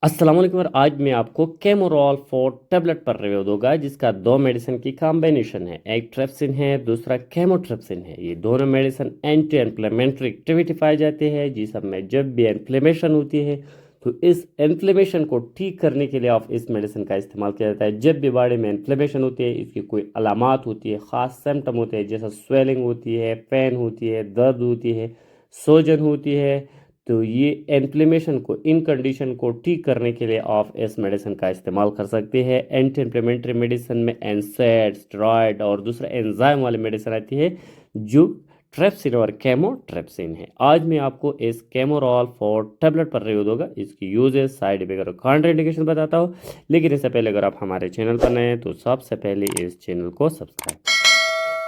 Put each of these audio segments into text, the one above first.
अस्सलाम वालेकुम और आज मैं आपको केमोरॉल 4 टैबलेट पर रिव्यू दूंगा जिसका दो मेडिसिन की कॉम्बिनेशन है। एक ट्रेप्सिन है, दूसरा केमोट्रेप्सिन है। ये दोनों मेडिसिन एंटी इन्फ्लेमेटरी एक्टिविटी पाए जाते हैं जिसम में जब भी इन्फ्लेमेशन होती है तो इस इन्फ्लेमेशन को ठीक करने के लिए आप इस मेडिसिन का इस्तेमाल किया जाता है। जब भी बॉडी में इन्फ्लेमेशन होती है, इसकी कोई अलामात होती है, ख़ास सिम्टम होते हैं जैसा स्वेलिंग होती है, पेन होती है, दर्द होती है, सोजन होती है, तो ये इन्फ्लेमेशन को इन कंडीशन को ठीक करने के लिए आप इस मेडिसिन का इस्तेमाल कर सकते हैं। एंटी इन्फ्लेमेटरी मेडिसिन में एनसैड, स्टेरॉयड और दूसरा एंजाइम वाली मेडिसिन आती है जो ट्रेप्सिन और केमोट्रेप्सिन है। आज मैं आपको इस केमोरॉल 4 टैबलेट पर रिव्यू दूंगा, इसकी यूजेस, साइड इफेक्ट और कॉन्ट्राइंडिकेशन बताता हूँ। लेकिन इससे पहले अगर आप हमारे चैनल पर नए हैं तो सबसे पहले इस चैनल को सब्सक्राइब।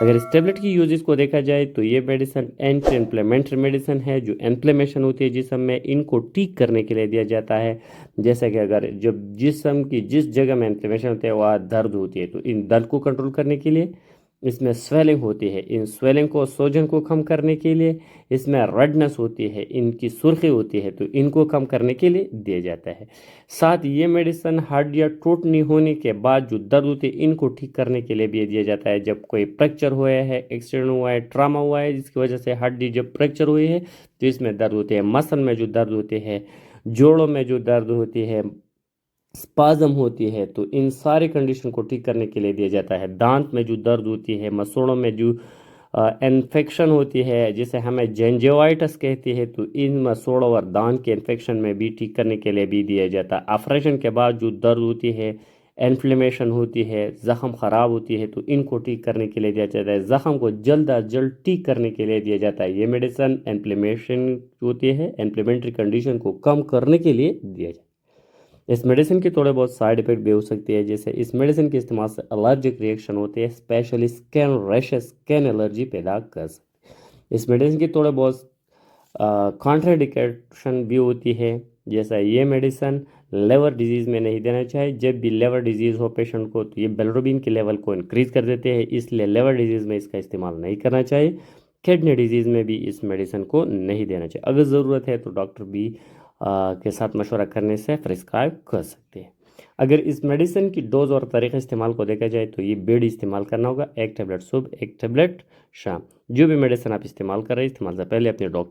अगर इस टेबलेट की यूजेस को देखा जाए तो ये मेडिसिन एंटी इन्फ्लेमेटरी मेडिसिन है जो इन्फ्लेमेशन होती है जिसम में, इनको ठीक करने के लिए दिया जाता है। जैसे कि अगर जब जिसम की जिस जगह में इन्फ्लेमेशन होती है वहाँ दर्द होती है तो इन दर्द को कंट्रोल करने के लिए, इसमें स्वेलिंग होती है, इन स्वेलिंग को, सोजन को कम करने के लिए, इसमें रेडनेस होती है, इनकी सुर्खी होती है तो इनको कम करने के लिए दिया जाता है। साथ ये मेडिसिन हड्डियाँ टूटनी होने के बाद जो दर्द होती है इनको ठीक करने के लिए भी दिया जाता है। जब कोई फ्रैक्चर हुआ है, एक्सीडेंट हुआ है, ट्रामा हुआ है जिसकी वजह से हड्डी जब फ्रैक्चर हुई है तो इसमें दर्द होती है। मसल में जो दर्द होते हैं, जोड़ों में जो दर्द होती है, स्पाज्म होती है, तो इन सारे कंडीशन को ठीक करने के लिए दिया जाता है। दांत में जो दर्द होती है, मसूड़ों में जो इन्फेक्शन होती है जिसे हमें जेंजिवाइटिस कहती है, तो इन मसूड़ों और दांत के इन्फेक्शन में भी ठीक करने के लिए भी दिया जाता है। ऑपरेशन के बाद जो दर्द होती है, इन्फ्लेमेशन होती है, ज़ख़म ख़राब होती है तो इनको ठीक करने के लिए दिया जाता है। ज़ख़म को जल्द अज जल्द ठीक करने के लिए दिया जाता है। ये मेडिसिन इन्फ्लेमेशन होती है, इन्फ्लेमेटरी कंडीशन को कम करने के लिए दिया जाता है। इस मेडिसिन के थोड़े बहुत साइड इफेक्ट भी हो सकती है, जैसे इस मेडिसिन के इस्तेमाल से एलर्जिक रिएक्शन होते हैं, specially skin rashes, skin allergy पैदा कर सकते हैं। इस मेडिसिन की थोड़े बहुत कॉन्ट्राइंडिकेशन भी होती है, जैसा ये मेडिसिन लेवर डिजीज़ में नहीं देना चाहिए। जब भी लेवर डिजीज़ हो पेशेंट को तो ये बिलिरुबिन के लेवल को इंक्रीज़ कर देते हैं, इसलिए लेवर डिजीज़ में इसका इस्तेमाल नहीं करना चाहिए। किडनी डिजीज़ में भी इस मेडिसिन को नहीं देना चाहिए। अगर ज़रूरत है तो डॉक्टर भी के साथ मशवरा करने से प्रिस्क्राइब कर सकते हैं। अगर इस मेडिसिन की डोज और तरीक़े इस्तेमाल को देखा जाए तो ये बेड इस्तेमाल करना होगा, एक टेबलेट सुबह, एक टेबलेट शाम। जो भी मेडिसिन आप इस्तेमाल कर रहे हैं, इस्तेमाल से पहले अपने डॉक्टर